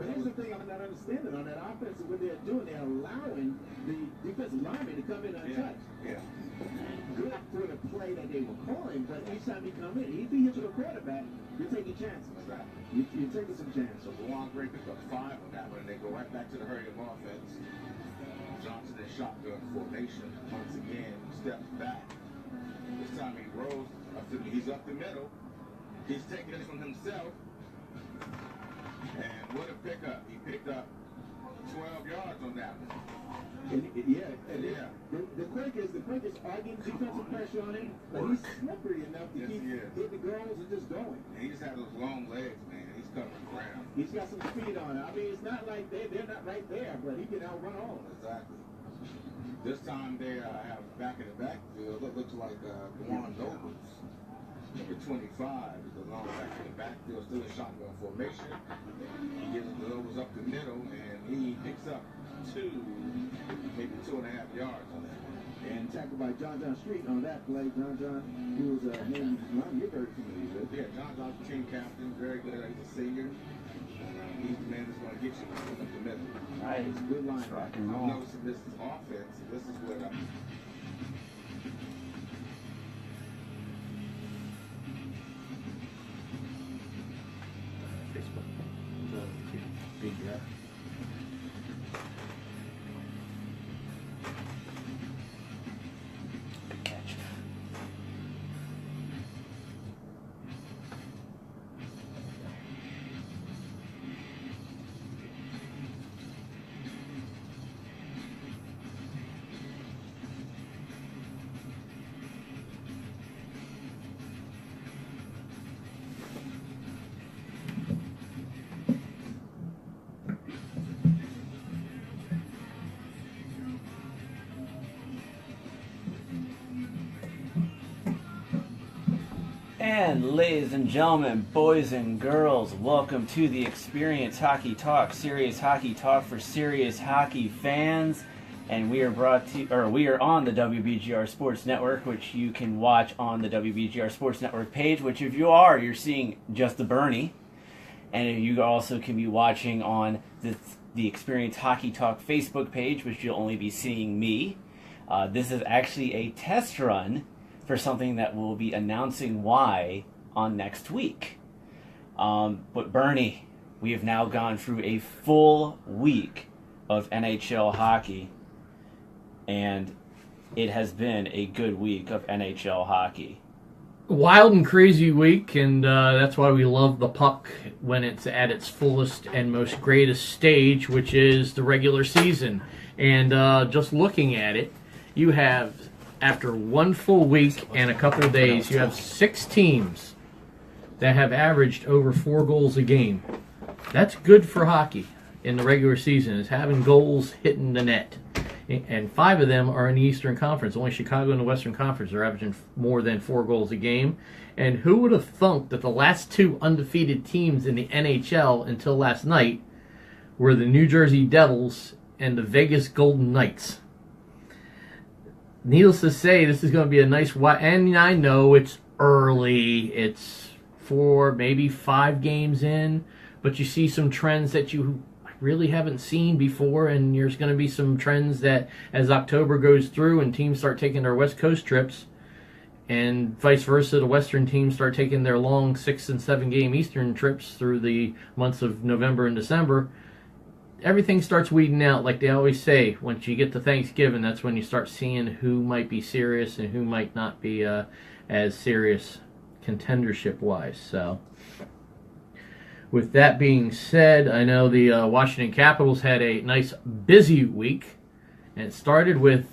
But here's the thing I'm not understanding on that offense, what they're doing, they're allowing the defensive lineman to come in untouched. Yeah. Good for the play that they were calling, but each time he come in, if he hits the quarterback, you're taking chances. Exactly. You're taking some chances. So Luan Gray picked up 5 on that one, and they go right back to the hurry of offense. Johnson in shotgun formation. Once again, steps back. This time he rolls he's up the middle. He's taking it from himself. And what a pickup. He picked up 12 yards on that one. The quickest arguing defensive pressure on him, but he's slippery enough to keep hitting the goals and just going. And he just has those long legs, man. He's covering ground. He's got some speed on him. I mean, it's not like they're not right there, but he can outrun all of them. Exactly. This time they have back in the backfield. It looks like Juan Nobles, number 25, is the long back in the backfield, still in shotgun formation. He gives the Nobles up the middle, and he picks up maybe 2.5 yards on that. And tackled by John Street on that play. John, who was a name you're very familiar with. Yeah, John's team captain, very good. He's a senior. He's the man that's going to get you up the middle. Right, it's a good line. I'm noticing this is offense. This is what Facebook. Big guy. Good catch. And ladies and gentlemen, boys and girls, welcome to the Experience Hockey Talk, serious hockey talk for serious hockey fans. And we are we are on the WBGR Sports Network, which you can watch on the WBGR Sports Network page, which if you are, you're seeing just the Bernie. And you also can be watching on the Experience Hockey Talk Facebook page, which you'll only be seeing me. This is actually a test run for something that we'll be announcing why on next week. But Bernie, we have now gone through a full week of NHL hockey, and it has been a good week of NHL hockey. Wild and crazy week, and that's why we love the puck when it's at its fullest and most greatest stage, which is the regular season. And just looking at it, you have, after one full week and a couple of days, you have 6 teams that have averaged over 4 goals a game. That's good for hockey in the regular season, is having goals hitting the net. And 5 of them are in the Eastern Conference. Only Chicago in the Western Conference are averaging more than 4 goals a game. And who would have thunk that the last 2 undefeated teams in the NHL until last night were the New Jersey Devils and the Vegas Golden Knights? Needless to say, this is going to be a nice... And I know it's early. It's 4, maybe 5 games in. But you see some trends that you really haven't seen before. And there's going to be some trends that as October goes through and teams start taking their West Coast trips, and vice versa, the Western teams start taking their long 6 and 7 game Eastern trips through the months of November and December, everything starts weeding out. Like they always say, once you get to Thanksgiving, that's when you start seeing who might be serious and who might not be as serious contendership-wise. So, with that being said, I know the Washington Capitals had a nice busy week, and it started with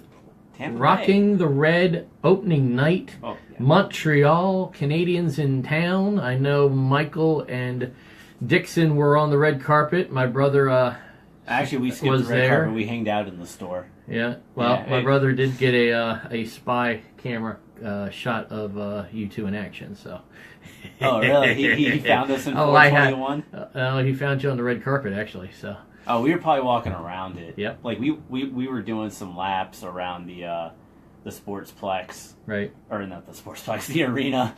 rocking the red opening night. Oh, yeah. Montreal Canadiens in town. I know Michael and Dixon were on the red carpet. My brother actually, we skipped the red carpet. We hanged out in the store. Yeah. Well, my brother did get a spy camera shot of you two in action. So. Oh, really? He found us in 421? He found you on the red carpet, actually. So. Oh, we were probably walking around it. Yep. Like we were doing some laps around the Sportsplex. Right. Or not the Sportsplex, the arena.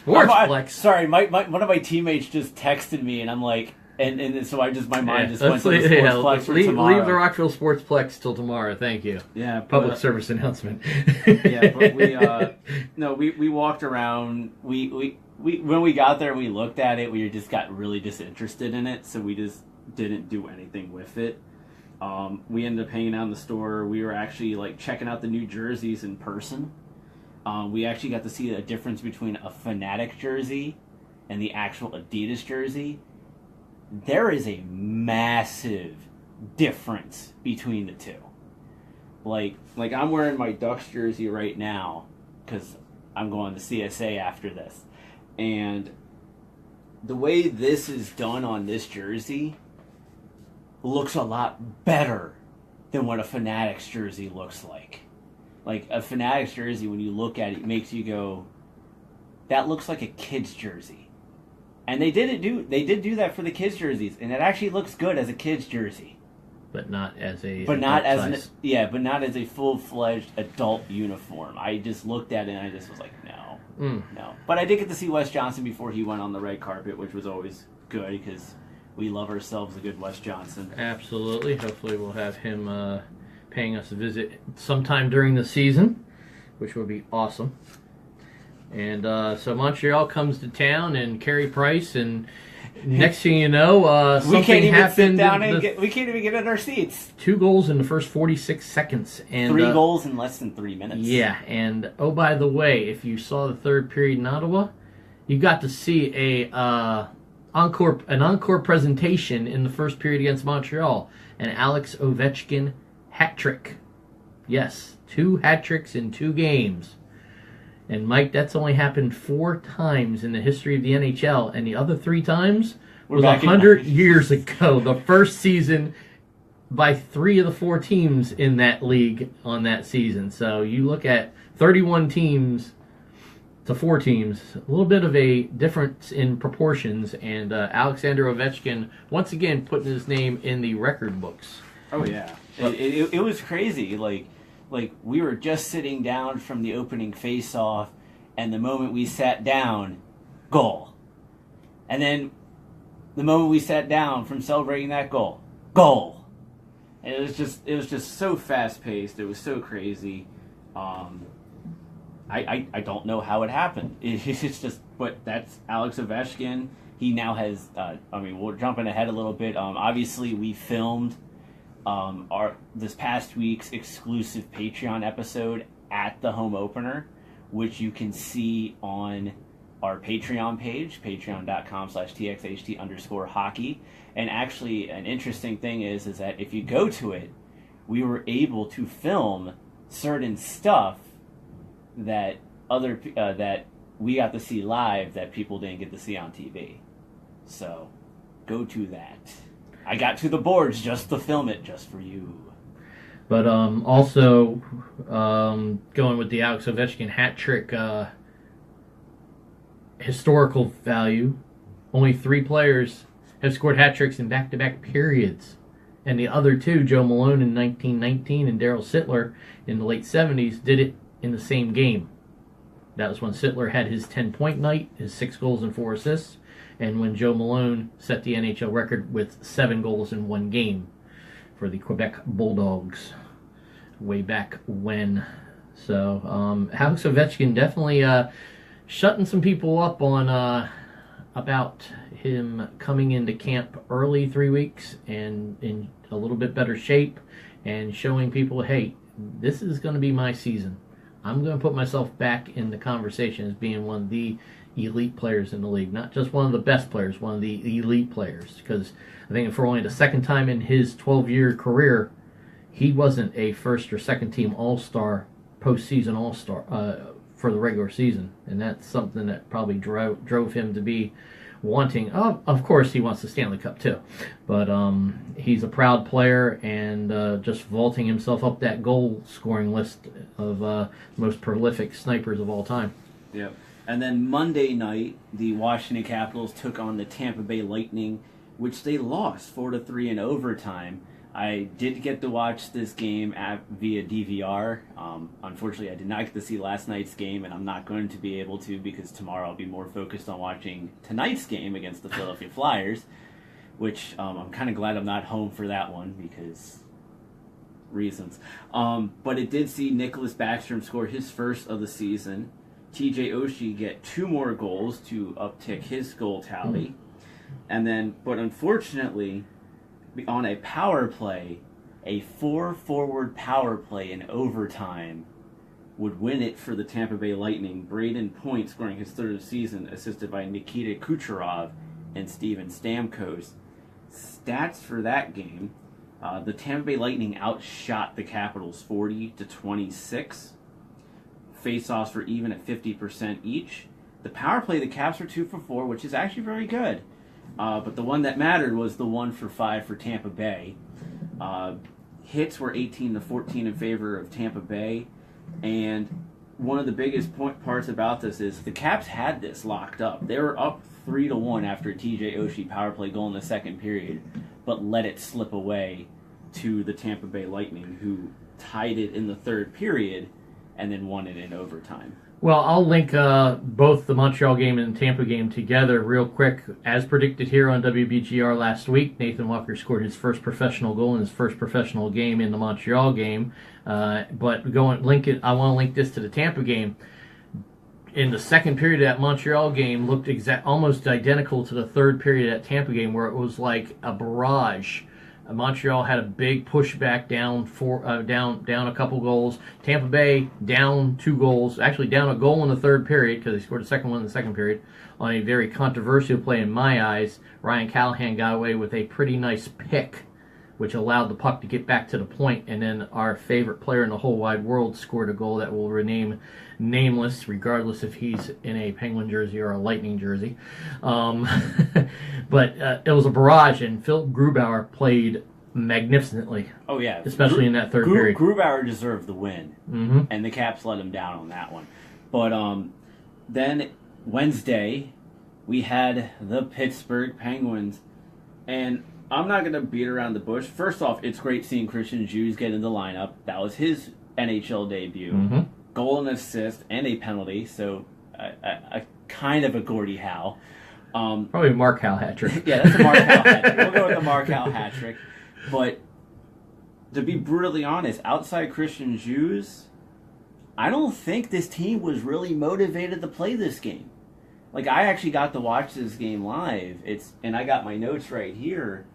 Sportsplex. Sorry, one of my teammates just texted me, and I'm like, And so my mind just Let's went to the Sportsplex for tomorrow. leave the Rockville Sportsplex till tomorrow. Thank you. Yeah, Public service announcement. Yeah, but we walked around. We when we got there and we looked at it, we just got really disinterested in it, so we just didn't do anything with it. We ended up hanging out in the store. We were actually like checking out the new jerseys in person. We actually got to see a difference between a Fanatic jersey and the actual Adidas jersey. There is a massive difference between the two. Like I'm wearing my Ducks jersey right now because I'm going to CSA after this. And the way this is done on this jersey looks a lot better than what a Fanatics jersey looks like. Like a Fanatics jersey, when you look at it, makes you go, that looks like a kid's jersey. And they did do that for the kids' jerseys, and it actually looks good as a kid's jersey. But not as a not as a full-fledged adult uniform. I just looked at it and I just was like, no. But I did get to see Wes Johnson before he went on the red carpet, which was always good because we love ourselves a good Wes Johnson. Absolutely. Hopefully we'll have him paying us a visit sometime during the season, which would be awesome. And so Montreal comes to town, and Carey Price, and next thing you know, something happened. We can't even get in our seats. 2 goals in the first 46 seconds. And 3 goals in less than 3 minutes. Yeah, and oh, by the way, if you saw the third period in Ottawa, you got to see an encore presentation in the first period against Montreal. An Alex Ovechkin hat trick. Yes, 2 hat tricks in 2 games. And Mike, that's only happened 4 times in the history of the NHL, and the other 3 times was 100 years ago. The first season by 3 of the 4 teams in that league on that season. So you look at 31 teams to 4 teams, a little bit of a difference in proportions, and Alexander Ovechkin once again putting his name in the record books. Oh yeah, it was crazy. Like we were just sitting down from the opening face-off, and the moment we sat down, goal. And then the moment we sat down from celebrating that goal, goal. And it was just so fast-paced. It was so crazy. I don't know how it happened. It's just, but that's Alex Ovechkin. He now has. We're jumping ahead a little bit. Obviously, we filmed this past week's exclusive Patreon episode at the home opener, which you can see on our Patreon page, patreon.com/txht_hockey. And actually, an interesting thing is that if you go to it, we were able to film certain stuff that that we got to see live that people didn't get to see on TV. So, go to that. I got to the boards just to film it, just for you. But also, going with the Alex Ovechkin hat trick historical value, only 3 players have scored hat tricks in back-to-back periods. And the other 2, Joe Malone in 1919 and Darryl Sittler in the late 70s, did it in the same game. That was when Sittler had his 10-point night, his 6 goals and 4 assists, and when Joe Malone set the NHL record with 7 goals in 1 game for the Quebec Bulldogs way back when. So Alex Ovechkin definitely shutting some people up on about him coming into camp early 3 weeks and in a little bit better shape, and showing people, hey, this is going to be my season. I'm going to put myself back in the conversation as being one of the elite players in the league. Not just one of the best players, one of the elite players. Because I think for only the second time in his 12-year career, he wasn't a first or second team all-star, postseason all-star for the regular season. And that's something that probably drove him to be wanting, of course he wants the Stanley Cup too, but he's a proud player, and just vaulting himself up that goal scoring list of most prolific snipers of all time. Yep. And then Monday night, the Washington Capitals took on the Tampa Bay Lightning, which they lost 4-3 in overtime. I did get to watch this game via DVR. Unfortunately, I did not get to see last night's game, and I'm not going to be able to because tomorrow I'll be more focused on watching tonight's game against the Philadelphia Flyers. which I'm kind of glad I'm not home for that one because reasons. But it did see Nicholas Backstrom score his first of the season. TJ Oshie get 2 more goals to uptick his goal tally. And then, but unfortunately, on a power play, a 4-forward power play in overtime would win it for the Tampa Bay Lightning. Braden Point scoring his 3rd of the season, assisted by Nikita Kucherov and Steven Stamkos. Stats for that game, the Tampa Bay Lightning outshot the Capitals 40-26. Face-offs were even at 50% each. The power play, the Caps were 2 for 4, which is actually very good. But the one that mattered was the 1 for 5 for Tampa Bay. Hits were 18-14 in favor of Tampa Bay. And one of the biggest parts about this is the Caps had this locked up. They were up 3-1 after a TJ Oshie power play goal in the second period, but let it slip away to the Tampa Bay Lightning, who tied it in the 3rd period and then won it in overtime. Well, I'll link both the Montreal game and the Tampa game together real quick. As predicted here on WBGR last week, Nathan Walker scored his first professional goal in his first professional game in the Montreal game. But I want to link this to the Tampa game. In the second period of that Montreal game, looked almost identical to the 3rd period of that Tampa game, where it was like a barrage. Montreal had a big pushback down a couple goals. Tampa Bay down 2 goals, actually down a goal in the 3rd period because they scored a second one in the second period on a very controversial play in my eyes. Ryan Callahan got away with a pretty nice pick, which allowed the puck to get back to the point, and then our favorite player in the whole wide world scored a goal that will remain nameless, regardless if he's in a Penguin jersey or a Lightning jersey. But it was a barrage, and Phil Grubauer played magnificently. Oh, yeah. Especially in that 3rd period. Grubauer deserved the win, and the Caps let him down on that one. But then Wednesday, we had the Pittsburgh Penguins, and I'm not going to beat around the bush. First off, it's great seeing Christian Djoos get in the lineup. That was his NHL debut. Goal and assist and a penalty, so a kind of a Gordie Howe. Probably a Mark Howe hat trick. Yeah, that's a Mark Howe hat trick. We'll go with the Mark Howe hat trick. But to be brutally honest, outside Christian Djoos, I don't think this team was really motivated to play this game. Like, I actually got to watch this game live. And I got my notes right here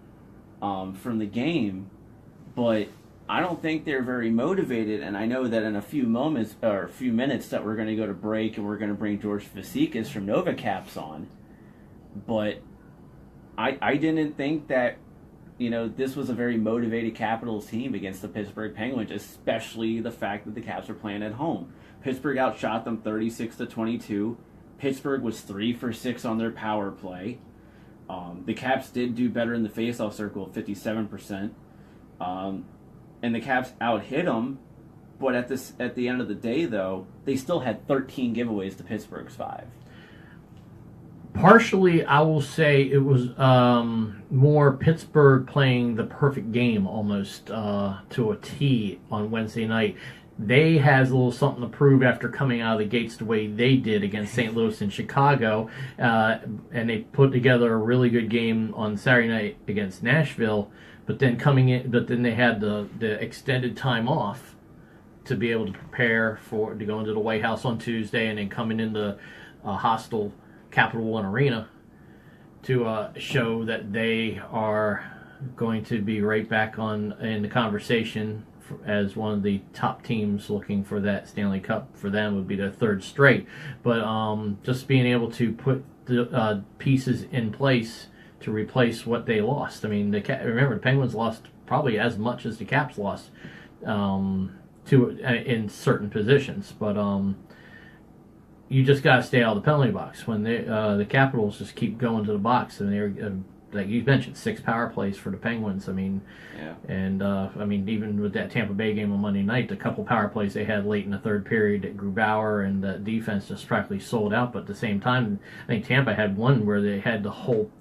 from the game, but I don't think they're very motivated. And I know that in a few minutes that we're going to go to break and we're going to bring George Foussekis from Novacaps on. But I didn't think that, this was a very motivated Capitals team against the Pittsburgh Penguins, especially the fact that the Caps are playing at home. Pittsburgh outshot them 36-22. Pittsburgh was 3 for 6 on their power play. The Caps did do better in the faceoff circle, 57%. And the Caps out-hit them, but at the end of the day, though, they still had 13 giveaways to Pittsburgh's 5. Partially, I will say it was more Pittsburgh playing the perfect game almost to a T on Wednesday night. They has a little something to prove after coming out of the gates the way they did against St. Louis and Chicago, and they put together a really good game on Saturday night against Nashville. But then they had the extended time off to be able to prepare to go into the White House on Tuesday, and then coming into hostile Capital One Arena to show that they are going to be right back in the conversation as one of the top teams looking for that Stanley Cup. For them would be their 3rd straight. But just being able to put the pieces in place to replace what they lost. I mean, remember the Penguins lost probably as much as the Caps lost in certain positions. But you just got to stay out of the penalty box. When the Capitals just keep going to the box, and they're like you mentioned, 6 power plays for the Penguins. I mean, yeah. And even with that Tampa Bay game on Monday night, the couple power plays they had late in the 3rd period that Grubauer and the defense just practically sold out. But at the same time, I think Tampa had one where they had the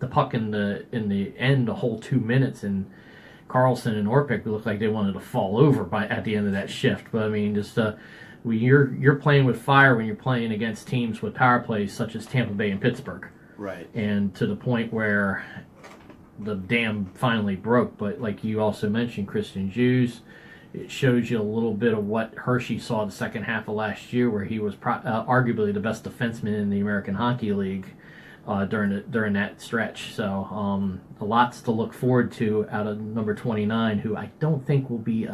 puck in the end the whole 2 minutes, and Carlson and Orpik looked like they wanted to fall over at the end of that shift. But I mean, just when you're playing with fire when you're playing against teams with power plays such as Tampa Bay and Pittsburgh. Right. And to the point where the dam finally broke. But like you also mentioned, Christian Jews, it shows you a little bit of what Hershey saw the second half of last year, where he was arguably the best defenseman in the American Hockey League during that stretch. So lots to look forward to out of number 29, who I don't think will be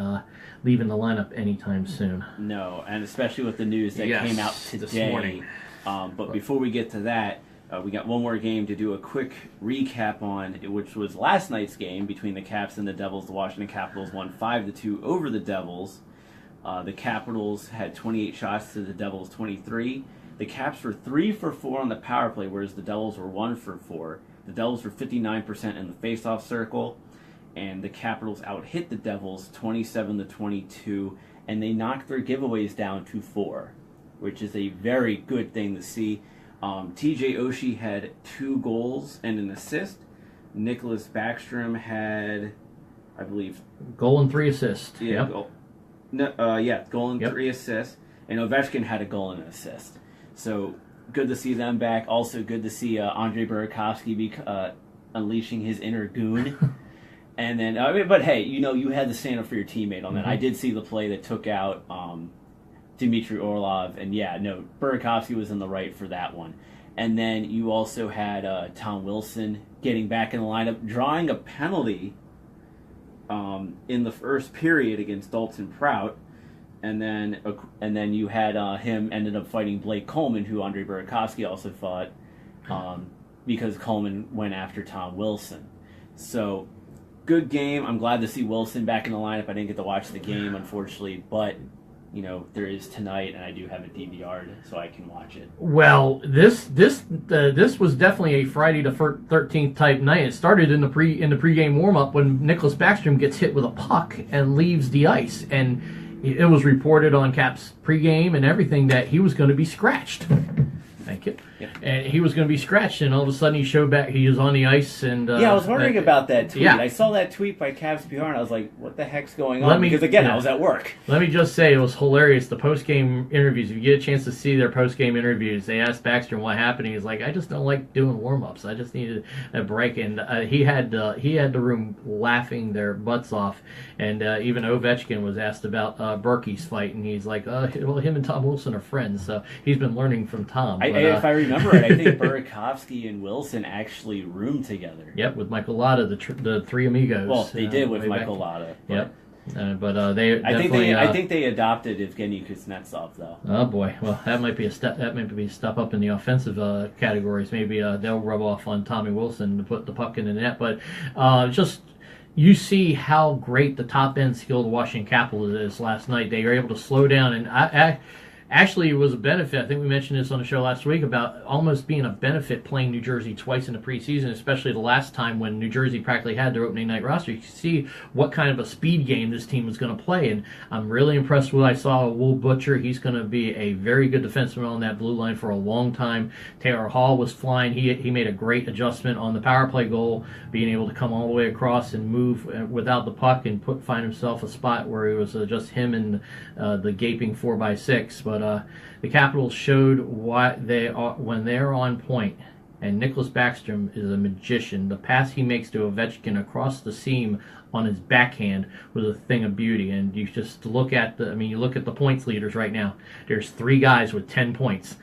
leaving the lineup anytime soon. No, and especially with the news that came out today. This morning. But before we get to that, we got one more game to do a quick recap on, which was last night's game between the Caps and the Devils. The Washington Capitals won 5-2 over the Devils. The Capitals had 28 shots to the Devils 23. The Caps were 3 for 4 on the power play, whereas the Devils were 1 for 4. The Devils were 59% in the faceoff circle, and the Capitals out-hit the Devils 27-22, and they knocked their giveaways down to 4, which is a very good thing to see. Txht Oshie had 2 goals and an assist. Nicholas Backstrom had, I believe, goal and 3 assists. Yeah, Yep. goal and 3 assists. And Ovechkin had a goal and an assist. So good to see them back. Also good to see Andrei Burakovsky unleashing his inner goon. And then, but hey, you had to stand up for your teammate on that. I did see the play that took out Dmitry Orlov, and Burakovsky was in the right for that one. And then you also had Tom Wilson getting back in the lineup, drawing a penalty in the first period against Dalton Prout, and then you had him ended up fighting Blake Coleman, who Andrei Burakovsky also fought, because Coleman went after Tom Wilson. So good game. I'm glad to see Wilson back in the lineup. I didn't get to watch the game, unfortunately, but there is tonight, and I do have it DVR'd, so I can watch it. Well, this was definitely a Friday the 13th type night. It started in the pregame warm up when Nicholas Backstrom gets hit with a puck and leaves the ice, and it was reported on Caps pregame and everything that he was going to be scratched. Thank you. Yep. And he was going to be scratched, and all of a sudden he showed back. He was on the ice, and I was wondering about that tweet. Yeah. I saw that tweet by Caps PR, and I was like, "What the heck's going on?" Because again, I was at work. Let me just say, it was hilarious. The post-game interviews. If you get a chance to see their post-game interviews, they asked Backstrom what happened. He's like, "I just don't like doing warm-ups. I just needed a break." And he had the room laughing their butts off. And even Ovechkin was asked about Berkey's fight, and he's like, "Well, him and Tom Wilson are friends, so he's been learning from Tom." If I remember right, I think Burakovsky and Wilson actually roomed together. Yep, with Michael Latta, the three amigos. Well, they did with Michael Latta. Yep. But they I think they adopted Evgeny Kuznetsov, though. Oh boy, well that might be a step. That might be a step up in the offensive categories. Maybe they'll rub off on Tommy Wilson to put the puck in the net. But just you see how great the top end skill of the Washington Capitals is last night. They were able to slow down, and actually, it was a benefit. I think we mentioned this on the show last week about almost being a benefit playing New Jersey twice in the preseason, especially the last time when New Jersey practically had their opening night roster. You could see what kind of a speed game this team was going to play, and I'm really impressed with what I saw of Will Butcher. He's going to be a very good defenseman on that blue line for a long time. Taylor Hall was flying. He made a great adjustment on the power play goal, being able to come all the way across and move without the puck and find himself a spot where it was just him and the gaping 4x6. But the Capitals showed what they are when they're on point, and Nicholas Backstrom is a magician. The pass he makes to Ovechkin across the seam on his backhand was a thing of beauty. And you just look at the points leaders right now. There's 3 guys with 10 points: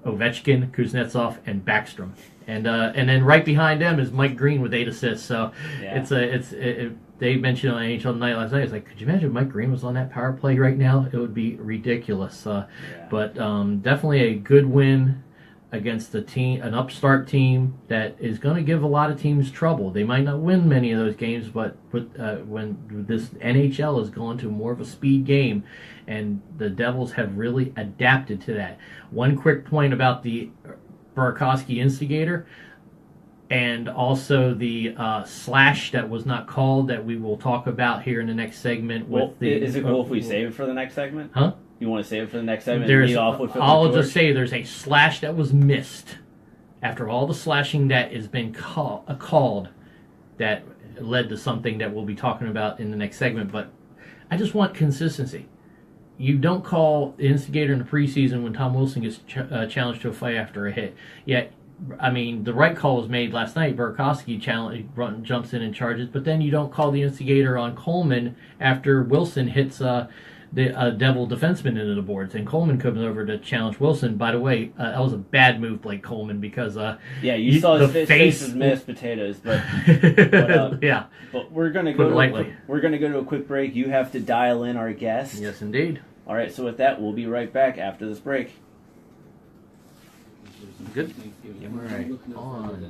Ovechkin, Kuznetsov, and Backstrom. And then right behind them is Mike Green with 8 assists. So they mentioned on NHL Night last night, it's like, could you imagine if Mike Green was on that power play right now? It would be ridiculous. But definitely a good win against an upstart team that is going to give a lot of teams trouble. They might not win many of those games, but when this NHL is going to more of a speed game, and the Devils have really adapted to that. One quick point about the Burakovsky instigator, and also the slash that was not called that we will talk about here in the next segment. Is it cool if we save it for the next segment? Huh? You want to save it for the next segment? And lead off with I'll just say there's a slash that was missed after all the slashing that has been called that led to something that we'll be talking about in the next segment. But I just want consistency. You don't call the instigator in the preseason when Tom Wilson gets challenged to a fight after a hit. Yet I mean, the right call was made last night. Burakovsky jumps in and charges, but then you don't call the instigator on Coleman after Wilson hits the Devil defenseman into the boards, and Coleman comes over to challenge Wilson. By the way, that was a bad move, Blake Coleman, because you saw his face was mashed potatoes, but yeah. But we're gonna go to a quick break. You have to dial in our guest. Yes, indeed. All right. So with that, we'll be right back after this break. Good. All right. On. Do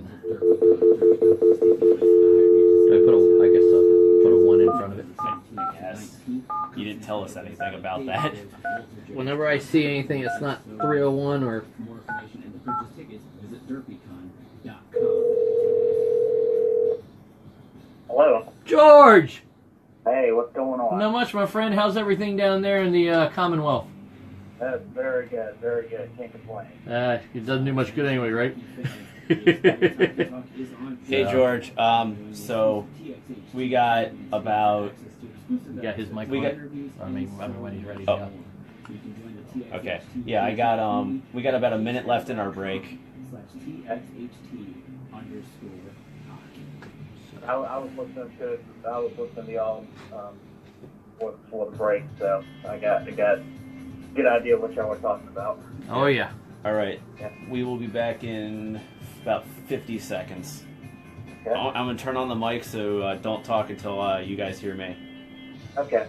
I guess I'll put a 1 in front of it. Yes. You didn't tell us anything about that. Whenever I see anything that's not 301 or... More information and to purchase tickets, visit derpycon.com. Hello. George! Hey, what's going on? Not much, my friend. How's everything down there in the Commonwealth? That's very good, very good. Can't complain. It doesn't do much good anyway, right? Hey, George. So we got about... You got his mic We got- on? I mean, when he's ready to go. Okay. Yeah, we got about a minute left in our break. I was listening to y'all before the break, so I got a good idea what y'all were talking about. Oh, yeah. All right. Yeah. We will be back in about 50 seconds. Okay. I'm going to turn on the mic, so don't talk until you guys hear me. Okay.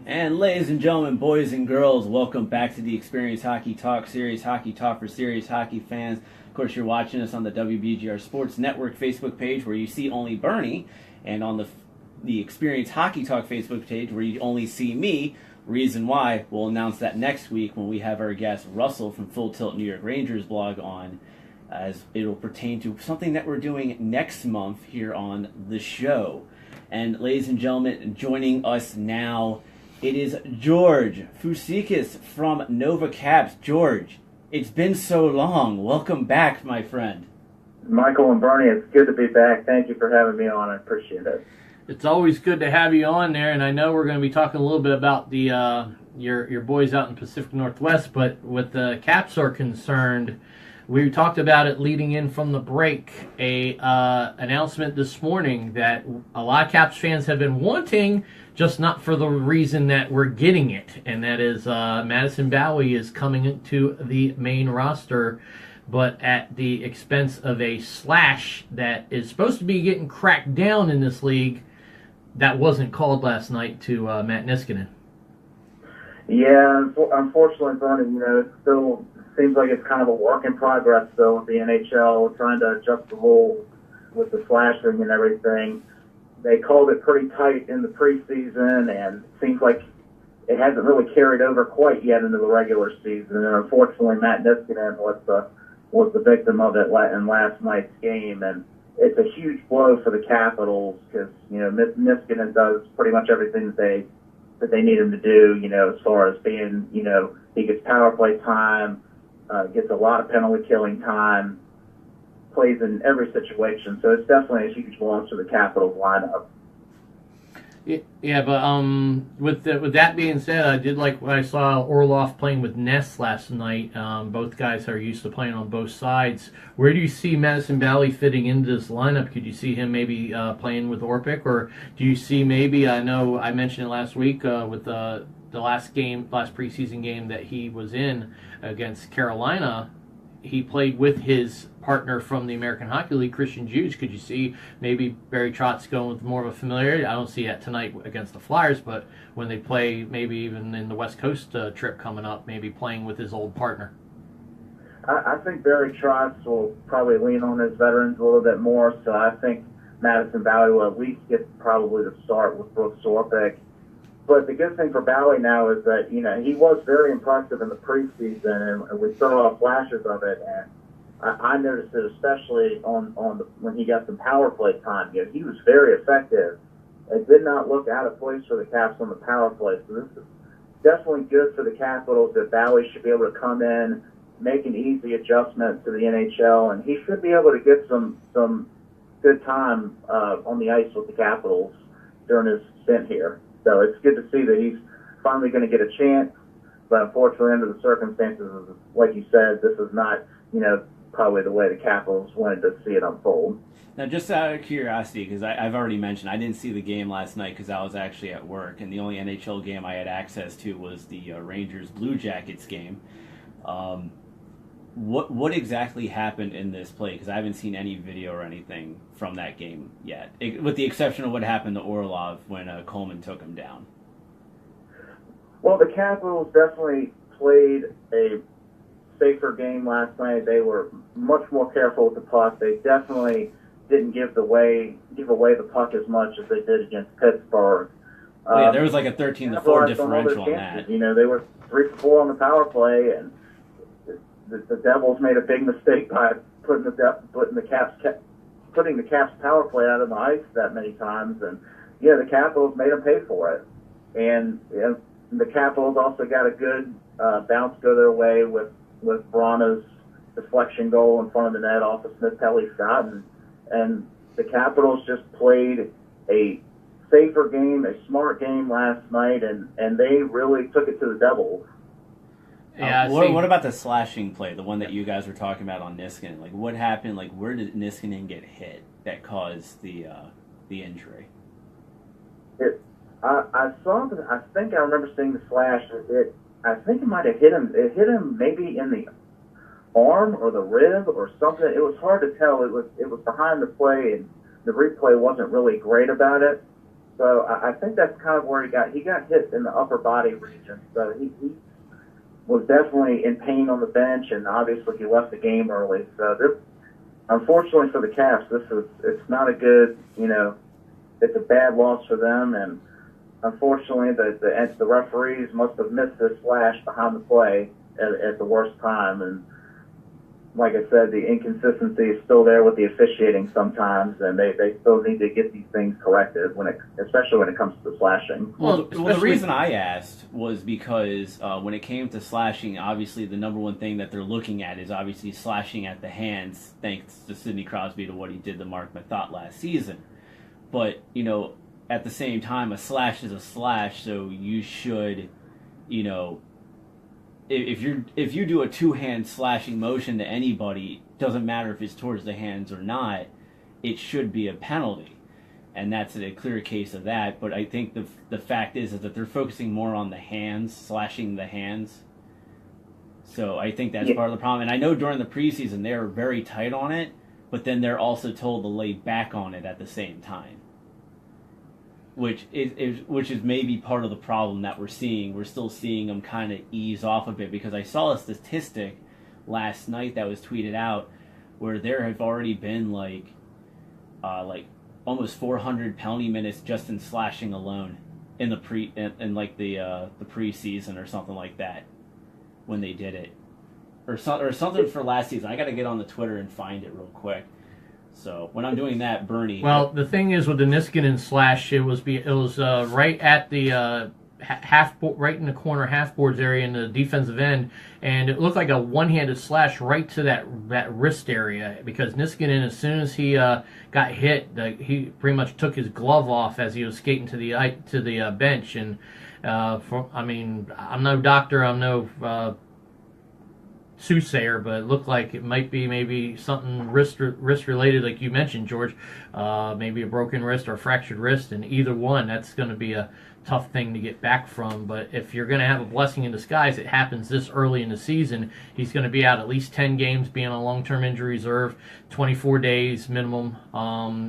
And ladies and gentlemen, boys and girls, welcome back to the Experience Hockey Talk, Serious Hockey Talk for serious hockey fans. Of course, you're watching us on the WBGR Sports Network Facebook page where you see only Bernie, and on the Experience Hockey Talk Facebook page where you only see me. Reason why, we'll announce that next week when we have our guest Russell from Full Tilt New York Rangers blog on, as it'll pertain to something that we're doing next month here on the show. And ladies and gentlemen, joining us now, it is George Foussekis from Nova Caps. George, it's been so long. Welcome back, my friend. Michael and Bernie, it's good to be back. Thank you for having me on. I appreciate it. It's always good to have you on there, and I know we're going to be talking a little bit about the your boys out in Pacific Northwest, but with the Caps are concerned, we talked about it leading in from the break, a announcement this morning that a lot of Caps fans have been wanting, just not for the reason that we're getting it, and that is Madison Bowie is coming into the main roster, but at the expense of a slash that is supposed to be getting cracked down in this league that wasn't called last night to Matt Niskanen. Yeah, unfortunately, Bernie, it still seems like it's kind of a work in progress still with the NHL, trying to adjust the rules with the slashing and everything. They called it pretty tight in the preseason, and it seems like it hasn't really carried over quite yet into the regular season. And unfortunately, Matt Niskanen was the victim of it in last night's game, and it's a huge blow for the Capitals because Niskanen does pretty much everything that they need him to do. As far as being, he gets power play time, gets a lot of penalty killing time, plays in every situation. So it's definitely a huge loss for the Capitals lineup. Yeah, but with that being said, I did like what I saw Orlov playing with Ness last night. Both guys are used to playing on both sides. Where do you see Madison Valley fitting into this lineup? Could you see him maybe playing with Orpik, or do you see maybe? I know I mentioned it last week with the last preseason game that he was in against Carolina. He played with his partner from the American Hockey League, Christian Hughes. Could you see maybe Barry Trotz going with more of a familiarity? I don't see that tonight against the Flyers, but when they play, maybe even in the West Coast trip coming up, maybe playing with his old partner. I think Barry Trotz will probably lean on his veterans a little bit more, so I think Madison Valley will at least get probably the start with Brooks Orpik. But the good thing for Bally now is that, you know, he was very impressive in the preseason, and we saw flashes of it. And I noticed it especially when he got some power play time. You know, he was very effective. It did not look out of place for the Caps on the power play. So this is definitely good for the Capitals that Bally should be able to come in, make an easy adjustment to the NHL, and he should be able to get some good time on the ice with the Capitals during his stint here. So it's good to see that he's finally going to get a chance. But unfortunately, under the circumstances, like you said, this is not, you know, probably the way the Capitals wanted to see it unfold. Now, just out of curiosity, because I've already mentioned, I didn't see the game last night because I was actually at work, and the only NHL game I had access to was the Rangers Blue Jackets game. What exactly happened in this play? Because I haven't seen any video or anything from that game yet, with the exception of what happened to Orlov when Coleman took him down. Well, the Capitals definitely played a safer game last night. They were much more careful with the puck. They definitely didn't give away the puck as much as they did against Pittsburgh. Yeah, there was like a 13-4 differential on that. You know, they were 3 for 4 on the power play, and the Devils made a big mistake by putting the Caps power play out of the ice that many times, and yeah, the Capitals made them pay for it. And you know, the Capitals also got a good bounce go their way with Brana's deflection goal in front of the net off of Smith-Pelly shot, and the Capitals just played a safer game, a smart game last night, and they really took it to the Devils. Yeah, what about the slashing play, the one that you guys were talking about on Niskanen? Like, what happened? Like, where did Niskanen get hit that caused the injury? I saw that. I think I remember seeing the slash. I think it might have hit him. It hit him maybe in the arm or the rib or something. It was hard to tell. It was behind the play, and the replay wasn't really great about it. So I think that's kind of where he got hit in the upper body region. So he was definitely in pain on the bench, and obviously he left the game early. So this, unfortunately for the Caps, it's not a good, you know, it's a bad loss for them, and unfortunately the referees must have missed this flash behind the play at the worst time. And like I said, the inconsistency is still there with the officiating sometimes, and they still need to get these things corrected especially when it comes to the slashing. Well, the reason I asked was because when it came to slashing, obviously the number one thing that they're looking at is obviously slashing at the hands, thanks to Sidney Crosby to what he did to Mark Mathot last season. But, you know, at the same time, a slash is a slash, so you should, you know, if you do a two-hand slashing motion to anybody, doesn't matter if it's towards the hands or not, it should be a penalty, and that's a clear case of that. But I think the fact is that they're focusing more on the hands, slashing the hands. So I think that's part of the problem. And I know during the preseason they were very tight on it, but then they're also told to lay back on it at the same time. Which is maybe part of the problem that we're seeing. We're still seeing them kind of ease off a bit, because I saw a statistic last night that was tweeted out where there have already been like almost 400 penalty minutes just in slashing alone in the preseason or something like that when they did it, or something for last season. I got to get on the Twitter and find it real quick. So when I'm doing that, Bernie. Well, the thing is with the Niskanen slash, it was right at the right in the corner half boards area in the defensive end, and it looked like a one-handed slash right to that wrist area, because Niskanen, as soon as he got hit, he pretty much took his glove off as he was skating to the bench. And I mean, I'm no doctor, I'm no soothsayer, but it looked like it might be maybe something wrist related, like you mentioned, George. Maybe a broken wrist or a fractured wrist, and either one, that's going to be a tough thing to get back from. But if you're going to have a blessing in disguise, it happens this early in the season. He's going to be out at least 10 games, being on long-term injury reserve, 24 days minimum.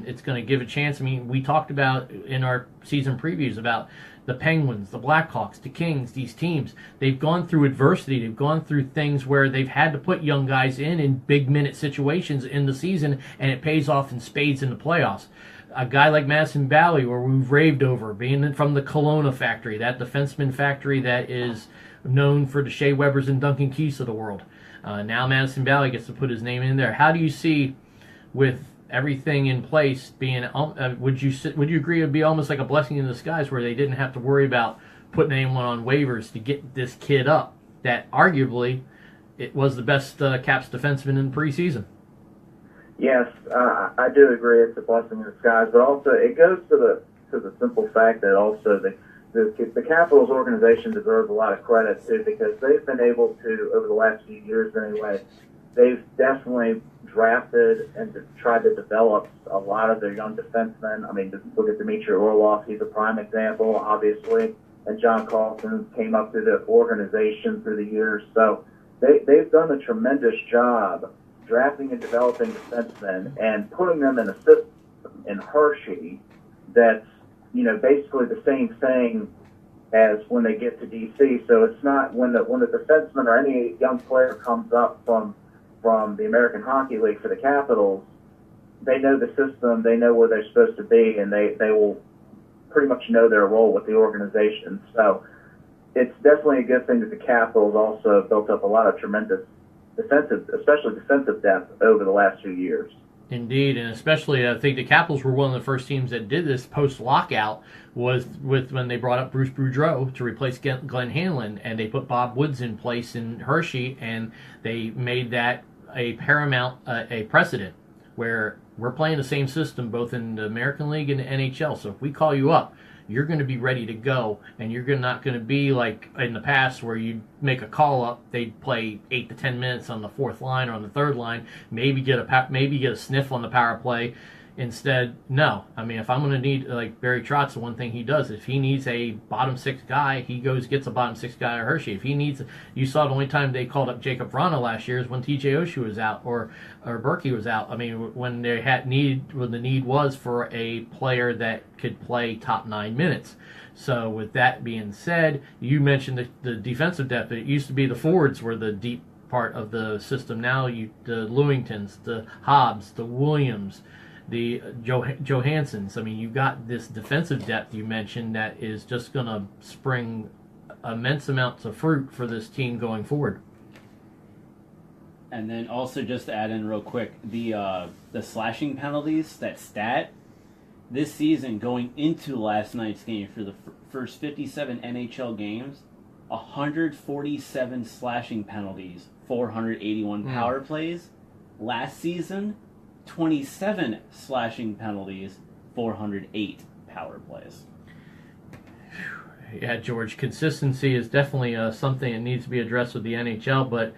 It's going to give a chance. I mean, we talked about in our season previews about the Penguins, the Blackhawks, the Kings, these teams, they've gone through adversity. They've gone through things where they've had to put young guys in big minute situations in the season, and it pays off in spades in the playoffs. A guy like Madison Balley, where we've raved over, being from the Kelowna factory, that defenseman factory that is known for the Shea Webbers and Duncan Keiths of the world. Now Madison Balley gets to put his name in there. How do you see, with everything in place, being would you agree it would be almost like a blessing in disguise where they didn't have to worry about putting anyone on waivers to get this kid up, that arguably it was the best Caps defenseman in the preseason? Yes, I do agree it's a blessing in disguise, but also it goes to the simple fact that also the Capitals organization deserves a lot of credit too, because they've been able to, over the last few years anyway, they've definitely drafted and tried to develop a lot of their young defensemen. I mean, just look at Dmitry Orlov, he's a prime example, obviously, and John Carlson came up through the organization through the years. So they've done a tremendous job drafting and developing defensemen and putting them in a system in Hershey that's, basically the same thing as when they get to DC. So it's not when the defenseman or any young player comes up from the American Hockey League for the Capitals, they know the system, they know where they're supposed to be, and they will pretty much know their role with the organization. So it's definitely a good thing that the Capitals also built up a lot of tremendous especially defensive depth over the last few years. Indeed, and especially I think the Capitals were one of the first teams that did this post-lockout was when they brought up Bruce Boudreau to replace Glenn Hanlon, and they put Bob Woods in place in Hershey, and they made that a paramount, a precedent, where we're playing the same system both in the American League and the NHL. So if we call you up, you're going to be ready to go, and you're not going to be like in the past where you make a call up, they'd play 8 to 10 minutes on the fourth line or on the third line, maybe get a sniff on the power play. Instead, no. I mean, if I'm going to need, like Barry Trotz, the one thing he does, if he needs a bottom six guy, he gets a bottom six guy at Hershey. If he needs, you saw the only time they called up Jacob Vrana last year is when Txht Oshie was out or Berkey was out. I mean, when the need was for a player that could play top 9 minutes. So with that being said, you mentioned the defensive depth. It used to be the forwards were the deep part of the system. Now the Lewingtons, the Hobbs, the Williams, the Johanssons. I mean, you've got this defensive depth you mentioned that is just going to spring immense amounts of fruit for this team going forward. And then also just to add in real quick, the slashing penalties, that stat, this season going into last night's game for the first 57 NHL games, 147 slashing penalties, 481 power plays. Last season, 27 slashing penalties, 408 power plays. Yeah, George, consistency is definitely something that needs to be addressed with the NHL, but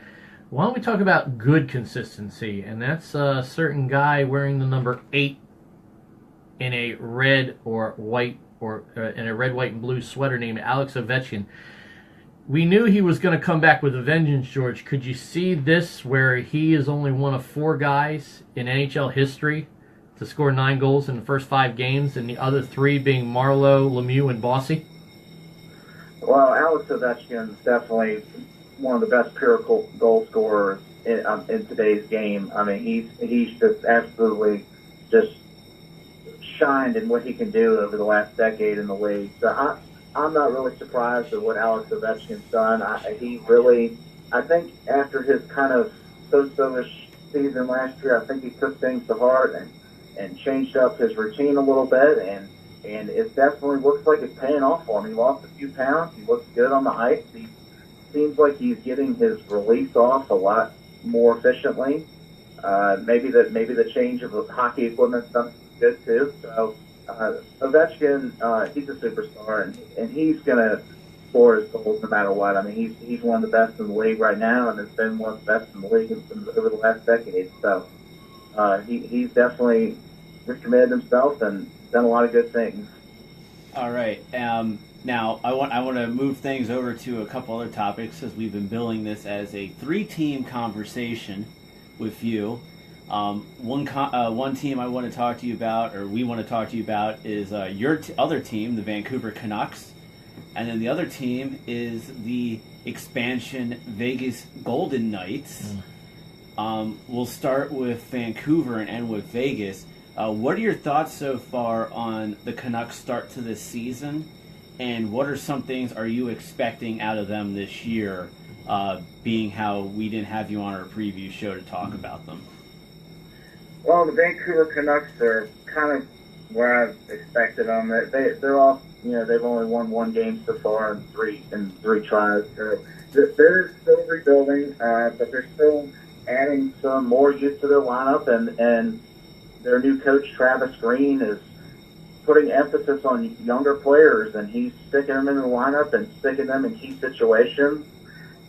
why don't we talk about good consistency? And that's a certain guy wearing the number 8 in a red or white in a red, white, and blue sweater named Alex Ovechkin. We knew he was going to come back with a vengeance, George. Could you see this where he is only one of 4 guys in NHL history to score 9 goals in the first 5 games, and the other 3 being Marleau, Lemieux, and Bossy? Well, Alex Ovechkin is definitely one of the best pure goal scorers in today's game. I mean, he's just absolutely just shined in what he can do over the last decade in the league. So I'm not really surprised at what Alex Ovechkin's done. I think after his kind of so-so-ish season last year, I think he took things to heart and changed up his routine a little bit, and it definitely looks like it's paying off for him. He lost a few pounds. He looks good on the ice. He seems like he's getting his release off a lot more efficiently. Maybe the change of hockey equipment's done good too. So Ovechkin, he's a superstar, and he's going to score his goals no matter what. I mean, he's one of the best in the league right now, and has been one of the best in the league over the last decade. So he's definitely recommitted himself and done a lot of good things. All right. Now I want to move things over to a couple other topics, because we've been billing this as a 3-team conversation with you. One team I want to talk to you about, or we want to talk to you about, is your other team, the Vancouver Canucks. And then the other team is the expansion Vegas Golden Knights. We'll start with Vancouver and end with Vegas. What are your thoughts so far on the Canucks' start to this season? And what are some things are you expecting out of them this year, being how we didn't have you on our preview show to talk about them? Well, the Vancouver Canucks are kind of where I've expected them. They're all, they've only won one game so far in three tries. So they're still rebuilding, but they're still adding some more youth to their lineup, and their new coach Travis Green is putting emphasis on younger players, and he's sticking them in the lineup and sticking them in key situations.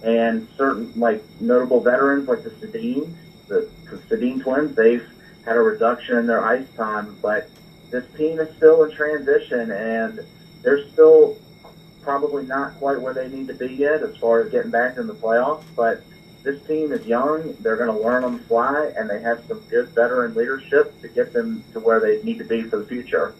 And certain notable veterans like the Sedin twins, they've had a reduction in their ice time, but this team is still in transition, and they're still probably not quite where they need to be yet as far as getting back in the playoffs. But this team is young, they're going to learn on the fly, and they have some good veteran leadership to get them to where they need to be for the future.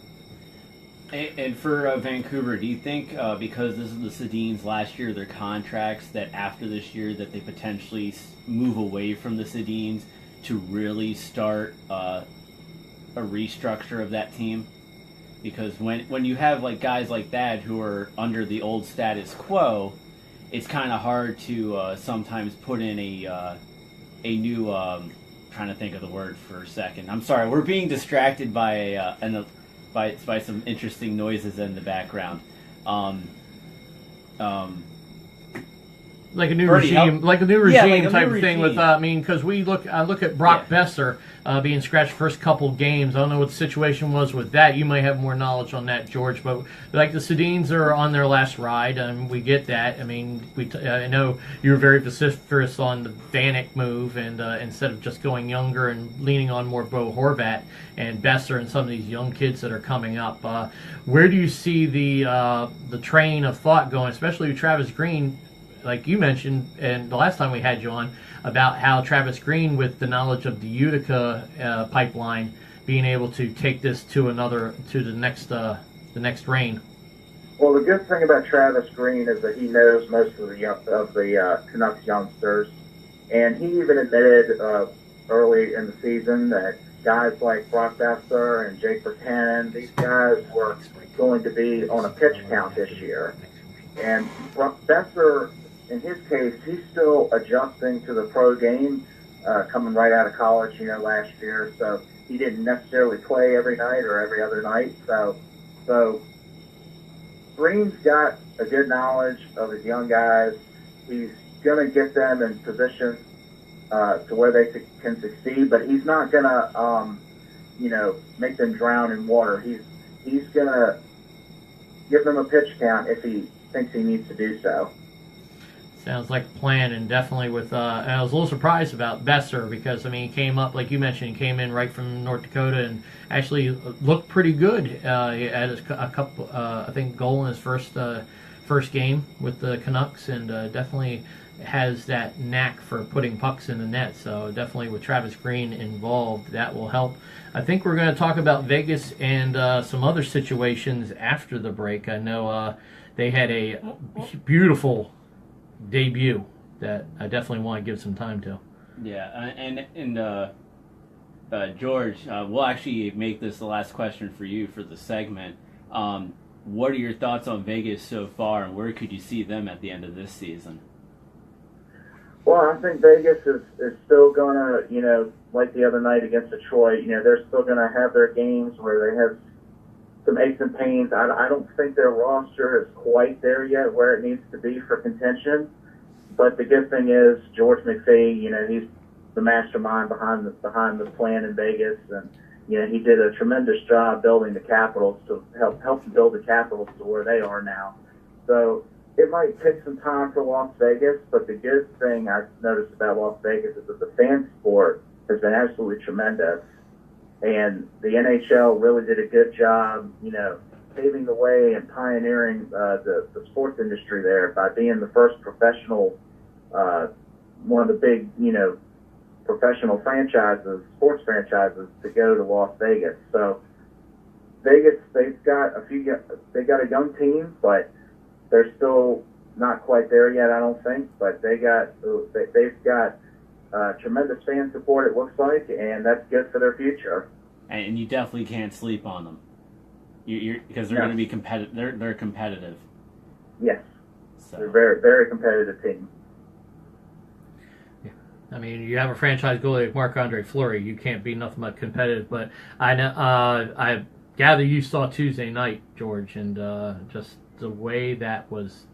And for Vancouver, do you think because this is the Sedins last year, their contracts, that after this year that they potentially move away from the Sedins to really start a restructure of that team? Because when you have guys like that who are under the old status quo, it's kind of hard to sometimes put in a new trying to think of the word for a second. I'm sorry, we're being distracted by by some interesting noises in the background. Like a new Bernie, regime, like a new type of thing. regime. With because I look at Brock Besser being scratched first couple games. I don't know what the situation was with that. You might have more knowledge on that, George. But the Sedins are on their last ride, and we get that. I mean, I know you were very vociferous on the Vanek move, and instead of just going younger and leaning on more Bo Horvat and Besser and some of these young kids that are coming up. Where do you see the train of thought going, especially with Travis Green? Like you mentioned, and the last time we had you on, about how Travis Green, with the knowledge of the Utica pipeline, being able to take this to the next reign. Well, the good thing about Travis Green is that he knows most of the Canucks youngsters, and he even admitted early in the season that guys like Brock Besser and Jake Buchanan, these guys were going to be on a pitch count this year, and Besser, in his case, he's still adjusting to the pro game, coming right out of college, last year. So he didn't necessarily play every night or every other night. So Green's got a good knowledge of his young guys. He's going to get them in position to where they can succeed, but he's not going to, make them drown in water. He's going to give them a pitch count if he thinks he needs to do so. Sounds like a plan, and definitely with. I was a little surprised about Besser because he came up, like you mentioned, he came in right from North Dakota and actually looked pretty good. He had a couple, I think, goal in his first game with the Canucks, and definitely has that knack for putting pucks in the net. So definitely with Travis Green involved, that will help. I think we're going to talk about Vegas and some other situations after the break. I know they had a beautiful debut that I definitely want to give some time to. Yeah, and George, we'll actually make this the last question for you for the segment. What are your thoughts on Vegas so far, and where could you see them at the end of this season? Well, I think Vegas is still going to, like the other night against Detroit, they're still going to have their games where they have some aches and pains. I don't think their roster is quite there yet where it needs to be for contention. But the good thing is George McPhee, he's the mastermind behind the plan in Vegas, and he did a tremendous job building the Capitals to help build the Capitals to where they are now. So it might take some time for Las Vegas, but the good thing I've noticed about Las Vegas is that the fan support has been absolutely tremendous. And the NHL really did a good job, paving the way and pioneering the sports industry there by being the first professional, one of the big, professional franchises, sports franchises, to go to Las Vegas. So Vegas, they've got a young team, but they're still not quite there yet, I don't think, but they've got tremendous fan support, it looks like, and that's good for their future. And you definitely can't sleep on them. Because they're going to be competitive. They're competitive. Yes, So. they're a very, very competitive team. I mean, you have a franchise goalie like Marc-Andre Fleury. You can't be nothing but competitive. But I gather you saw Tuesday night, George, and just the way that was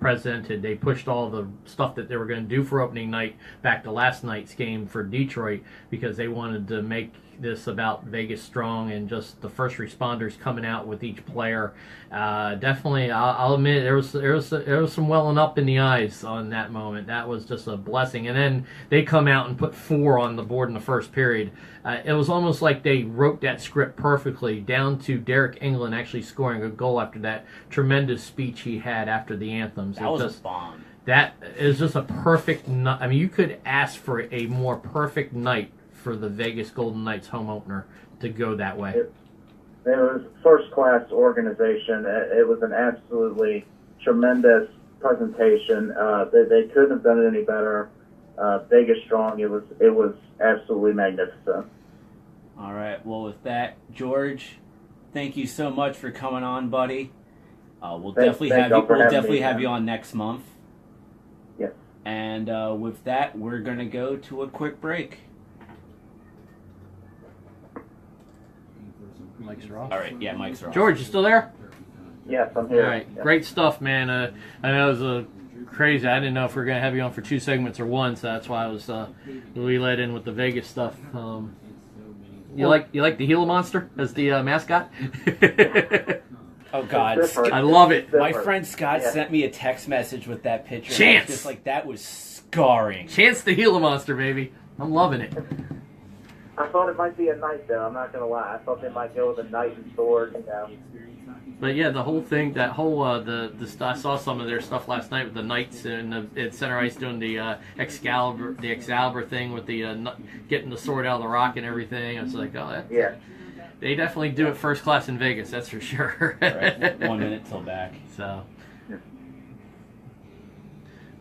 presented. They pushed all the stuff that they were going to do for opening night back to last night's game for Detroit because they wanted to make this about Vegas strong and just the first responders coming out with each player. Definitely, I'll admit there was some welling up in the eyes on that moment. That was just a blessing. And then they come out and put 4 on the board in the first period. It was almost like they wrote that script perfectly, down to Derek England actually scoring a goal after that tremendous speech he had after the anthems. That was a bomb. That is just a perfect night. I mean, you could ask for a more perfect night for the Vegas Golden Knights home opener to go that way. It was first-class organization. It was an absolutely tremendous presentation. They couldn't have done it any better. Vegas strong. It was absolutely magnificent. All right. Well, with that, George, thank you so much for coming on, buddy. We'll definitely have you on next month. Yes. And with that, we're gonna go to a quick break. Mics are off. All right. Yeah, mics are off. George, you still there? Yes, I'm here. All right, Yeah. great stuff, man. I know it was crazy. I didn't know if we were going to have you on for 2 segments or one, so that's why I was we led in with the Vegas stuff. You like the Gila Monster as the mascot? Oh God, It's different. I love it. my friend Scott sent me a text message with that picture. Chance! And I was just like, that was scarring. Chance the Gila Monster, baby. I'm loving it. I thought it might be a knight, though. I'm not going to lie. I thought they might go with a knight and sword, you know. But yeah, the whole thing, that whole I saw some of their stuff last night with the Knights and at Center Ice doing the Excalibur thing with the getting the sword out of the rock and everything. I was like, oh, Yeah. they definitely do it first class in Vegas, that's for sure. Right. 1 minute till back. So,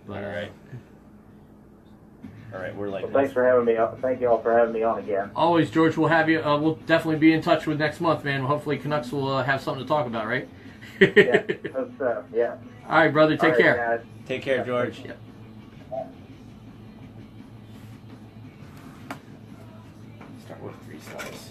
but All right. We're like. Well, thanks for having me on. Thank you all for having me on again. always, George, we'll have you. We'll definitely be in touch with next month, man. Hopefully, Canucks will have something to talk about, right? Yeah. Hope so. Yeah. All right, brother. Take All right, care. guys. Take care, George. Yep. Start with 3 stars.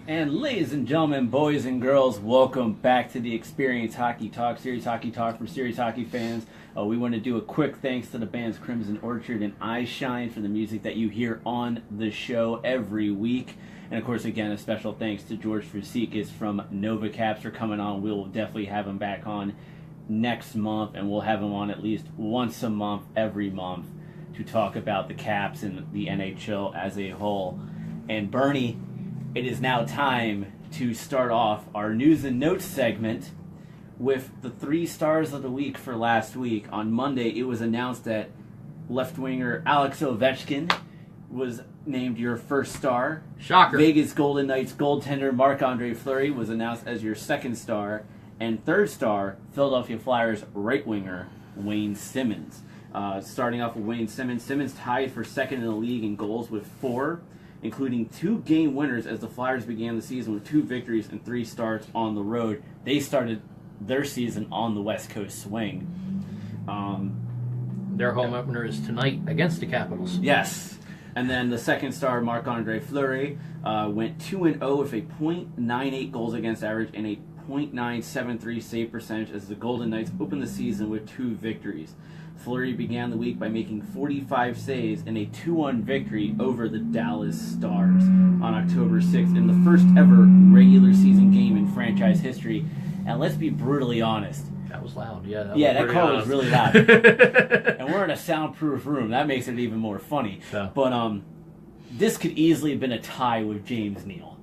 And ladies and gentlemen, boys and girls, welcome back to the Experience Hockey Talk, Serious Hockey Talk for serious hockey fans. We want to do a quick thanks to the bands Crimson Orchard and Eyeshine for the music that you hear on the show every week. And of course, again, a special thanks to George Foussekis from Nova Caps for coming on. We'll definitely have him back on next month, and we'll have him on at least once a month, every month, to talk about the Caps and the NHL as a whole. And Bernie, it is now time to start off our news and notes segment with the 3 stars of the week for last week. On Monday, it was announced that left winger Alex Ovechkin was named your first star. Shocker. Vegas Golden Knights goaltender Marc-Andre Fleury was announced as your second star. And third star, Philadelphia Flyers right winger Wayne Simmons. Starting off with Wayne Simmons. Simmons tied for second in the league in goals with 4. Including 2 game winners as the Flyers began the season with 2 victories and 3 starts on the road. They started their season on the West Coast swing. Their home opener is tonight against the Capitals. Yes. And then the second star, Marc-Andre Fleury, went 2-0 with a .98 goals against average and a .973 save percentage as the Golden Knights opened the season with 2 victories. Fleury began the week by making 45 saves in a 2-1 victory over the Dallas Stars on October 6th in the first ever regular season game in franchise history. And let's be brutally honest, That was loud. Yeah. That call was really loud. And we're in a soundproof room. That makes it even more funny. So. But this could easily have been a tie with James Neal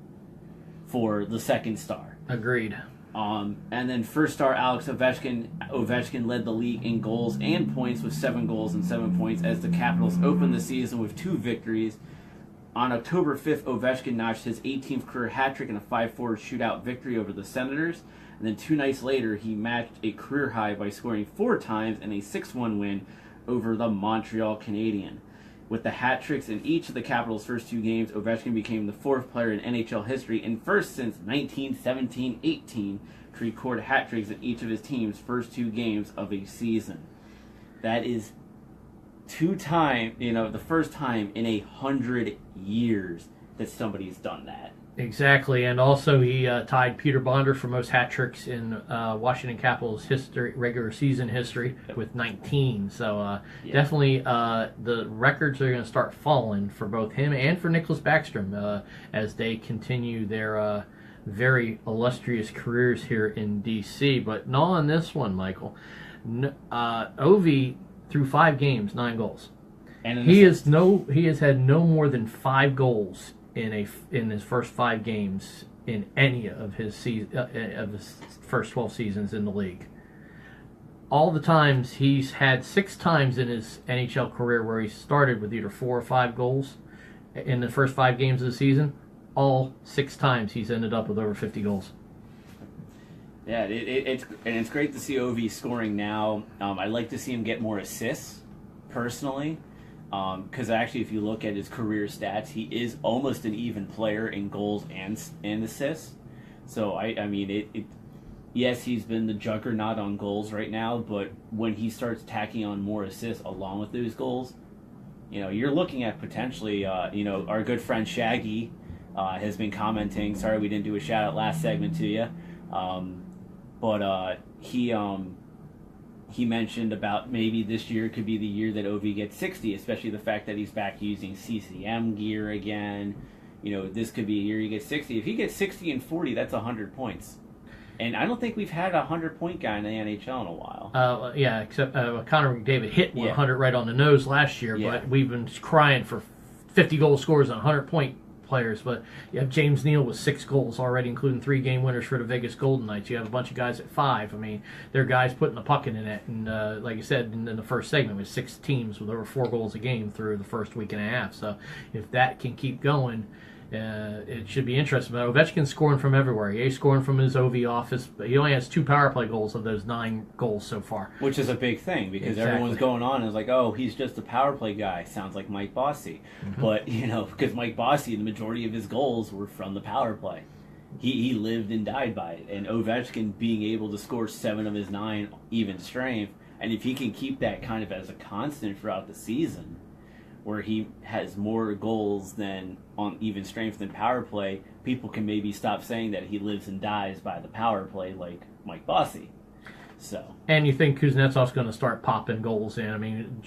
for the second star. Agreed. And then first star Alex Ovechkin. Ovechkin led the league in goals and points with 7 goals and 7 points as the Capitals opened the season with 2 victories. On October 5th, Ovechkin notched his 18th career hat trick in a 5-4 shootout victory over the Senators. And then 2 nights later, he matched a career high by scoring 4 times in a 6-1 win over the Montreal Canadiens. With the hat tricks in each of the Capitals' first 2 games, Ovechkin became the 4th player in NHL history and first since 1917-18 to record hat tricks in each of his team's first 2 games of a season. That is the first time in 100 years that somebody's done that. Exactly, and also he tied Peter Bonder for most hat tricks in Washington Capitals history, regular season history, with 19. So definitely the records are going to start falling for both him and for Nicholas Backstrom as they continue their very illustrious careers here in D.C. But not on this one, Michael. Ovi through 5 games, 9 goals. And He has had no more than 5 goals in his first 5 games in any of his first 12 seasons in the league. All the times he's had 6 times in his NHL career where he started with either 4 or 5 goals in the first 5 games of the season. All 6 times he's ended up with over 50 goals. Yeah, it's great to see Ovi scoring now. I'd like to see him get more assists, personally. Because actually, if you look at his career stats, he is almost an even player in goals and assists. So I mean, yes, he's been the juggernaut on goals right now, but when he starts tacking on more assists along with those goals, you're looking at potentially, our good friend Shaggy has been commenting. Sorry, we didn't do a shout out last segment to you, but he mentioned about maybe this year could be the year that Ovi gets 60, especially the fact that he's back using CCM gear again. This could be a year he gets 60. If he gets 60 and 40, that's 100 points. And I don't think we've had a 100-point guy in the NHL in a while. Except Connor McDavid hit 100 right on the nose last year, but we've been crying for 50-goal scorers and 100-point players. But you have James Neal with 6 goals already, including 3 game winners for the Vegas Golden Knights. You have a bunch of guys at 5. I mean, they're guys putting the puck in the net. And like I said in the first segment, with 6 teams with over 4 goals a game through the first week and a half. So if that can keep going, it should be interesting. But Ovechkin's scoring from everywhere. He's scoring from his OV office, but he only has 2 power play goals of those 9 goals so far. Which is a big thing, because everyone's going on and is like, oh, he's just a power play guy. Sounds like Mike Bossy. Mm-hmm. But, because Mike Bossy, the majority of his goals were from the power play. He lived and died by it. And Ovechkin being able to score 7 of his 9 even strength, and if he can keep that kind of as a constant throughout the season, where he has more goals than on even strength than power play, people can maybe stop saying that he lives and dies by the power play like Mike Bossy. So. And you think Kuznetsov's going to start popping goals in. I mean,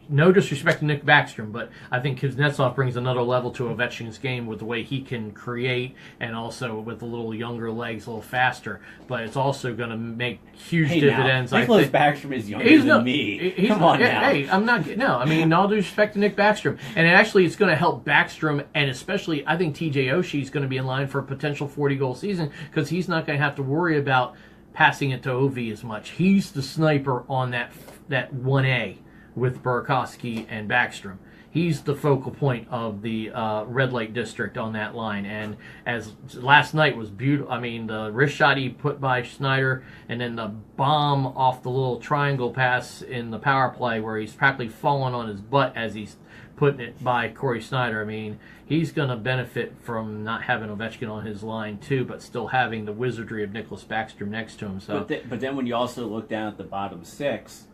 no disrespect to Nick Backstrom, but I think Kuznetsov brings another level to Ovechkin's game with the way he can create, and also with a little younger legs, a little faster. But it's also going to make huge dividends. Nicholas Backstrom is younger than me. Come on now. Hey, I'm not. No, I mean, all due respect to Nick Backstrom, and actually, it's going to help Backstrom, and especially, I think TJ Oshie is going to be in line for a potential 40-goal season, because he's not going to have to worry about passing it to OV as much. He's the sniper on that 1A with Burakovsky and Backstrom. He's the focal point of the red light district on that line. And as last night was beautiful, I mean, the wrist shot he put by Schneider, and then the bomb off the little triangle pass in the power play where he's practically falling on his butt as he's putting it by Corey Snyder. I mean, he's going to benefit from not having Ovechkin on his line too, but still having the wizardry of Nicholas Backstrom next to him. So, but then when you also look down at the bottom 6,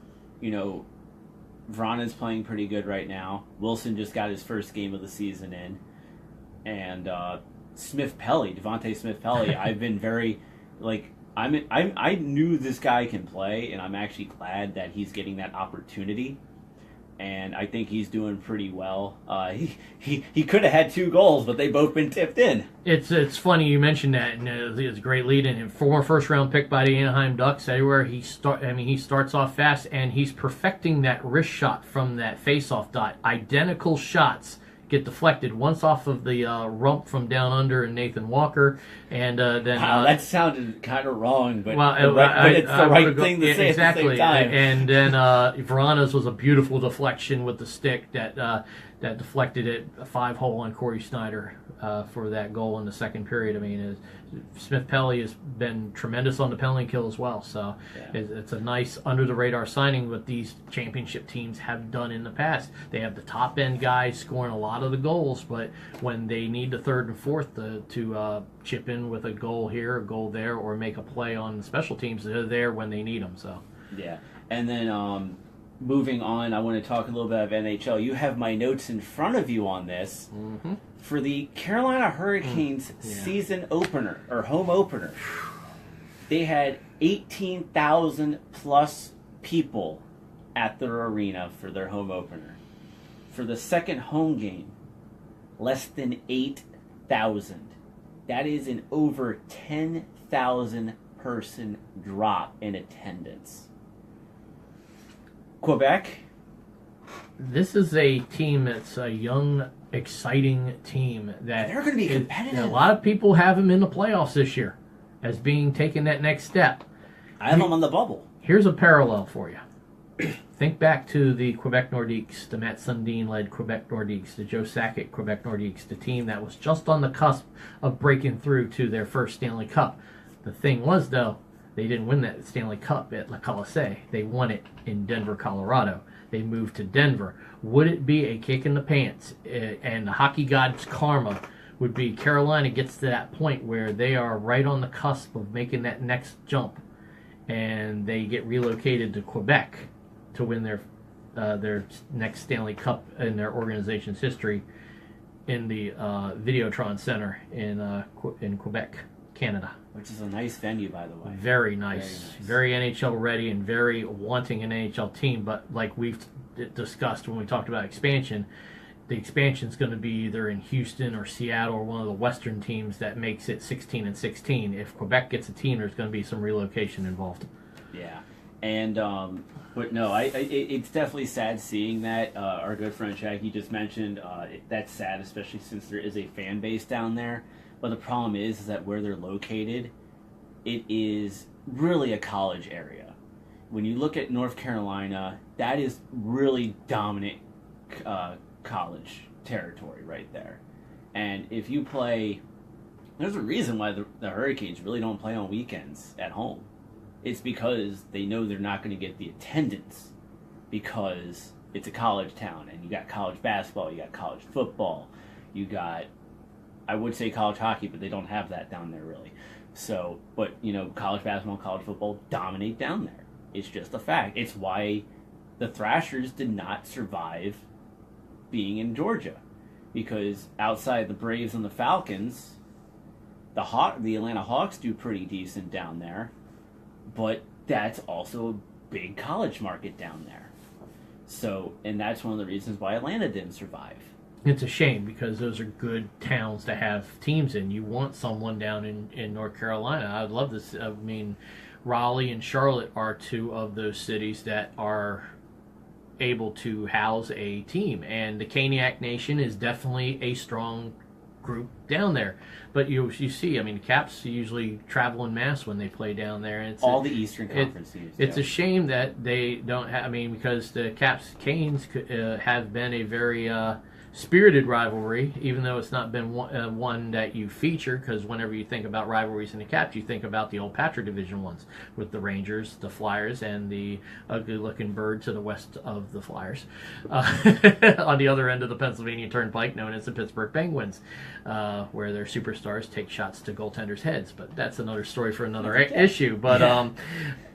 Vrana's playing pretty good right now. Wilson just got his first game of the season in, and Devontae Smith-Pelly. I've been very I knew this guy can play, and I'm actually glad that he's getting that opportunity. and I think he's doing pretty well. He could have had 2 goals, but they both been tipped in. It's funny you mentioned that, and it's a great lead in him. Former first-round pick by the Anaheim Ducks. Everywhere he starts off fast, and he's perfecting that wrist shot from that face-off dot. Identical shots get deflected once off of the rump from down under and Nathan Walker, and then Wow, that sounded kind of wrong, but, well, but it's the right thing to say exactly. at the same time. And then Verana's was a beautiful deflection with the stick that deflected it a 5-hole on Corey Snyder for that goal in the second period. I mean, Smith Pelly has been tremendous on the penalty kill as well. So it's a nice under-the-radar signing what these championship teams have done in the past. They have the top-end guys scoring a lot of the goals, but when they need the third and fourth to chip in with a goal here, a goal there, or make a play on special teams, they're there when they need them. So Yeah, and then moving on, I want to talk a little bit about NHL. You have my notes in front of you on this. Mm-hmm. For the Carolina Hurricanes season opener, or home opener, they had 18,000 plus people at their arena for their home opener. For the second home game, less than 8,000. That is an over 10,000 person drop in attendance. Quebec? This is a team that's a young, exciting team that They're going to be competitive. a lot of people have them in the playoffs this year as being taking that next step. I have them on the bubble. Here's a parallel for you. Think back to the Quebec Nordiques, the Matt Sundin-led Quebec Nordiques, the Joe Sakic Quebec Nordiques, the team that was just on the cusp of breaking through to their first Stanley Cup. The thing was, though, they didn't win that Stanley Cup at Le Colisée. They won it in Denver, Colorado. They moved to Denver. Would it be a kick in the pants? And the hockey god's karma would be Carolina gets to that point where they are right on the cusp of making that next jump, and they get relocated to Quebec to win their next Stanley Cup in their organization's history in the Videotron Center in Quebec, Canada. Which is a nice venue, by the way. Very nice. Very NHL ready and very wanting an NHL team. But like we've discussed when we talked about expansion, the expansion is going to be either in Houston or Seattle or one of the Western teams that makes it 16 and 16. If Quebec gets a team, there's going to be some relocation involved. Yeah. And, but no, it's definitely sad seeing that. Our good friend Shaggy just mentioned that's sad, especially since there is a fan base down there. But the problem is that where they're located, it is really a college area. When you look at North Carolina, that is really dominant college territory right there. And if you play, there's a reason why the Hurricanes really don't play on weekends at home. It's because they know they're not going to get the attendance because it's a college town, and you got college basketball, you got college football, you got, I would say college hockey, but they don't have that down there really. So, but college basketball and college football dominate down there. It's just a fact. It's why the Thrashers did not survive being in Georgia, because outside the Braves and the Falcons, the Atlanta Hawks do pretty decent down there, but that's also a big college market down there. So, and that's one of the reasons why Atlanta didn't survive. It's a shame because those are good towns to have teams in. You want someone down in North Carolina. I'd love this. I mean, Raleigh and Charlotte are two of those cities that are able to house a team. And the Caniac Nation is definitely a strong group down there. But you see, I mean, the Caps usually travel en masse when they play down there. And it's all the Eastern Conference teams. It's a shame that they don't have, I mean, because the Caps-Canes have been a very spirited rivalry, even though it's not been one that you feature, because whenever you think about rivalries in the Caps, you think about the old Patra Division ones with the Rangers, the Flyers, and the ugly-looking bird to the west of the Flyers. On the other end of the Pennsylvania Turnpike, known as the Pittsburgh Penguins, where their superstars take shots to goaltenders' heads. But that's another story for another issue. But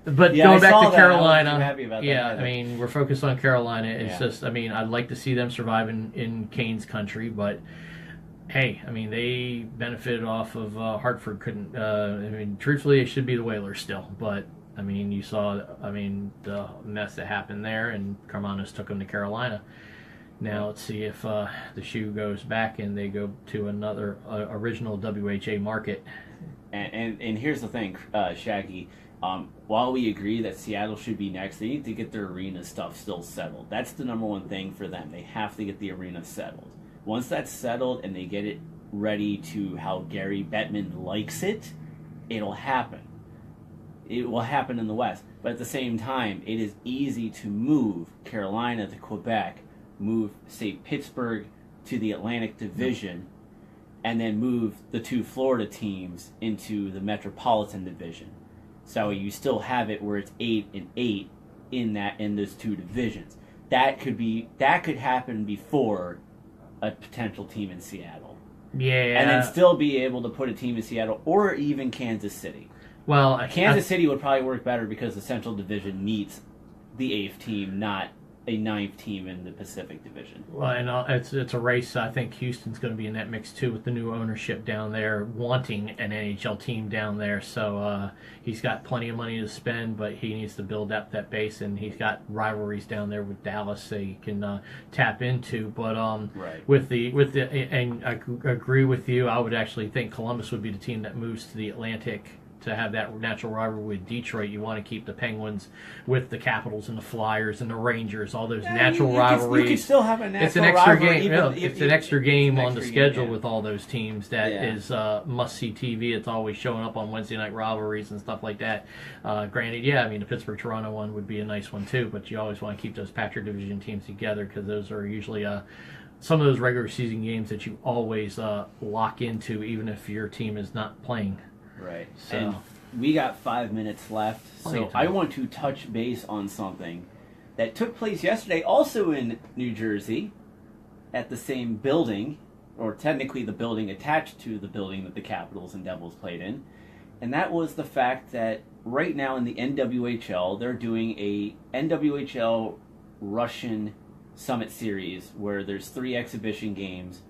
going back to Carolina, I mean, we're focused on Carolina. It's just, I mean, I'd like to see them survive in Canes country, but hey, I mean, they benefited off of Hartford couldn't. I mean, truthfully, it should be the Whalers still, but I mean, you saw, the mess that happened there, and Carmanos took them to Carolina. Now let's see if the shoe goes back and they go to another original WHA market. And here's the thing, Shaggy. While we agree that Seattle should be next, they need to get their arena stuff still settled. That's the number one thing for them. They have to get the arena settled. Once that's settled and they get it ready to how Gary Bettman likes it, it'll happen. It will happen in the West. But at the same time, it is easy to move Carolina to Quebec, move, say, Pittsburgh to the Atlantic Division, and then move the 2 Florida teams into the Metropolitan Division. So you still have it where it's 8 and 8 in those 2 divisions. That could happen before a potential team in Seattle. Yeah. And then still be able to put a team in Seattle or even Kansas City. Well, Kansas City would probably work better because the Central Division needs the 8th team, not a 9th team in the Pacific Division. Well, and it's a race. I think Houston's going to be in that mix too, with the new ownership down there wanting an NHL team down there. So he's got plenty of money to spend, but he needs to build up that base, and he's got rivalries down there with Dallas that he can tap into. But right. and I agree with you. I would actually think Columbus would be the team that moves to the Atlantic to have that natural rivalry with Detroit. You want to keep the Penguins with the Capitals and the Flyers and the Rangers, all those natural rivalries. You can still have a natural it's an extra rivalry. game. It's an extra game on the schedule yeah. with all those teams that is must-see TV. It's always showing up on Wednesday night rivalries and stuff like that. Granted, the Pittsburgh-Toronto one would be a nice one too, but you always want to keep those Patrick Division teams together because those are usually some of those regular season games that you always lock into, even if your team is not playing. Right. So, and we got 5 minutes left, Plenty so of time. I want to touch base on something that took place yesterday, also in New Jersey, at the same building, or technically the building attached to the building that the Capitals and Devils played in, and that was the fact that right now in the NWHL, they're doing a NWHL Russian Summit Series where there's 3 exhibition games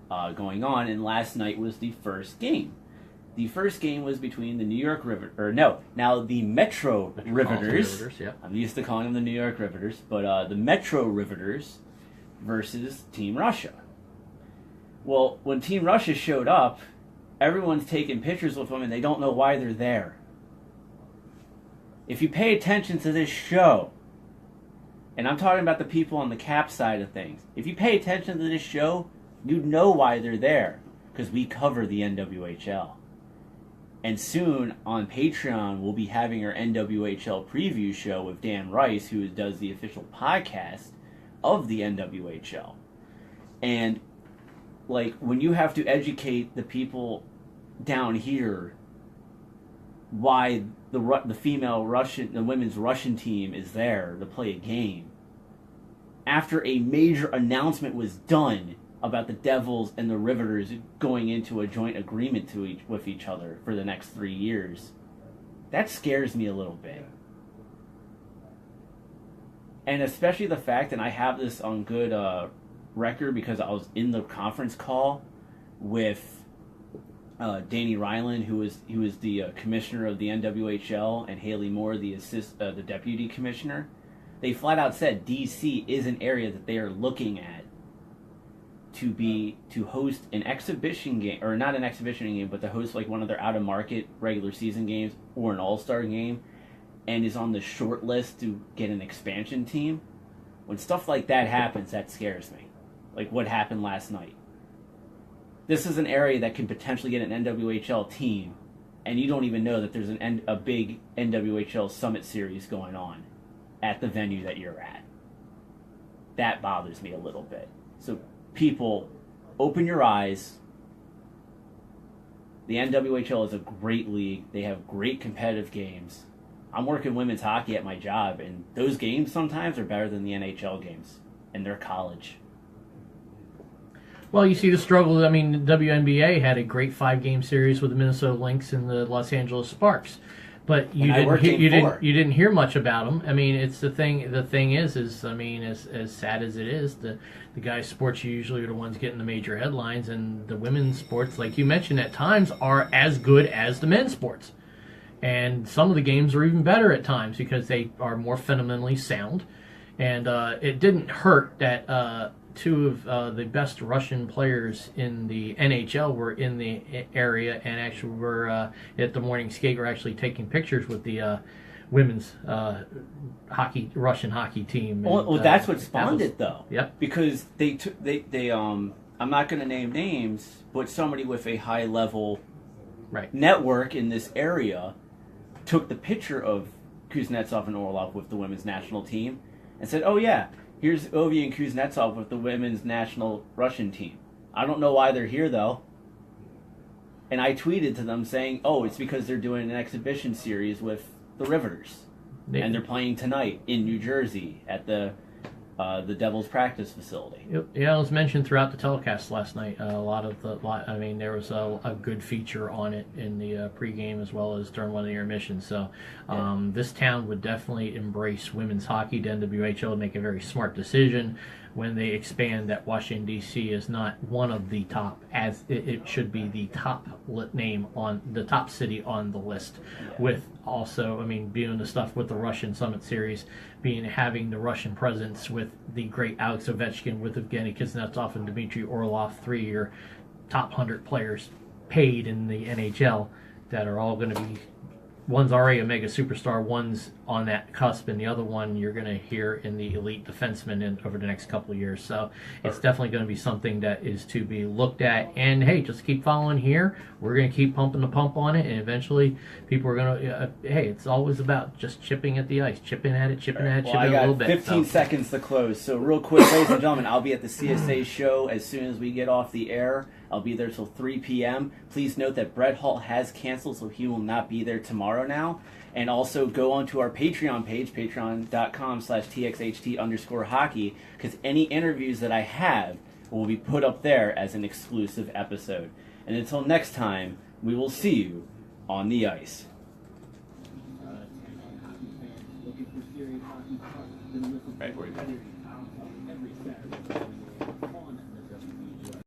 going on, and last night was the first game. The first game was between the New York the Metro Riveters. Yeah. I'm used to calling them the New York Riveters, but the Metro Riveters versus Team Russia. Well, when Team Russia showed up, everyone's taking pictures with them and they don't know why they're there. If you pay attention to this show, and I'm talking about the people on the Cap side of things, if you pay attention to this show, you know why they're there, because we cover the NWHL. And soon on Patreon, we'll be having our NWHL preview show with Dan Rice, who does the official podcast of the NWHL. And when you have to educate the people down here why the women's Russian team is there to play a game, after a major announcement was done about the Devils and the Riveters going into a joint agreement with each other for the next 3 years, that scares me a little bit. And especially the fact, and I have this on good record because I was in the conference call with Danny Ryland, who was the commissioner of the NWHL, and Haley Moore, the deputy commissioner. They flat out said DC is an area that they are looking at to host an exhibition game, or not an exhibition game, but to host one of their out of market regular season games or an all-star game, and is on the short list to get an expansion team. When stuff like that happens, that scares me. Like what happened last night. This is an area that can potentially get an NWHL team, and you don't even know that there's a big NWHL Summit Series going on at the venue that you're at. That bothers me a little bit. So people, open your eyes. The NWHL is a great league. They have great competitive games. I'm working women's hockey at my job, and those games sometimes are better than the NHL games, and they're college. Well, you see the struggle. I mean, the WNBA had a great 5-game series with the Minnesota Lynx and the Los Angeles Sparks, but you didn't hear much about them. I mean, it's the thing. The thing is I mean, as sad as it is, the guys' sports usually are the ones getting the major headlines, and the women's sports, like you mentioned, at times are as good as the men's sports. And some of the games are even better at times because they are more fundamentally sound. And it didn't hurt that two of the best Russian players in the NHL were in the area and actually were at the morning skate, were actually taking pictures with the women's Russian hockey team. Well, that's what spawned it, though. Yep. Because they I'm not going to name names, but somebody with a high level network in this area took the picture of Kuznetsov and Orlov with the women's national team and said, "Oh yeah, here's Ovi and Kuznetsov with the women's national Russian team. I don't know why they're here though." And I tweeted to them saying, "Oh, it's because they're doing an exhibition series with the Riveters, and they're playing tonight in New Jersey at the Devils practice facility." Yeah, it was mentioned throughout the telecast last night. There was a good feature on it in the pregame as well as during one of the intermissions. So this town would definitely embrace women's hockey. The NWHL would make a very smart decision when they expand that Washington, D.C. is not one of the top, as it should be the top name on the top city on the list. With also, doing the stuff with the Russian Summit Series, having the Russian presence with the great Alex Ovechkin, with Evgeny Kuznetsov and Dmitry Orlov, 3 of your top 100 players paid in the NHL that are all going to be. One's already a mega superstar, one's on that cusp, and the other one you're going to hear in the elite defenseman over the next couple of years. So it's definitely going to be something that is to be looked at. And hey, just keep following here. We're going to keep pumping the pump on it, and eventually people are going to. Hey, it's always about just chipping at the ice, chipping at it, chipping a little bit. 15 seconds to close. So real quick, ladies and gentlemen, I'll be at the CSA show as soon as we get off the air. I'll be there till 3 p.m. Please note that Brett Hall has canceled, so he will not be there tomorrow now. And also go onto our Patreon page, patreon.com/TXHT_hockey, because any interviews that I have will be put up there as an exclusive episode. And until next time, we will see you on the ice. Right, where are you? Every Saturday.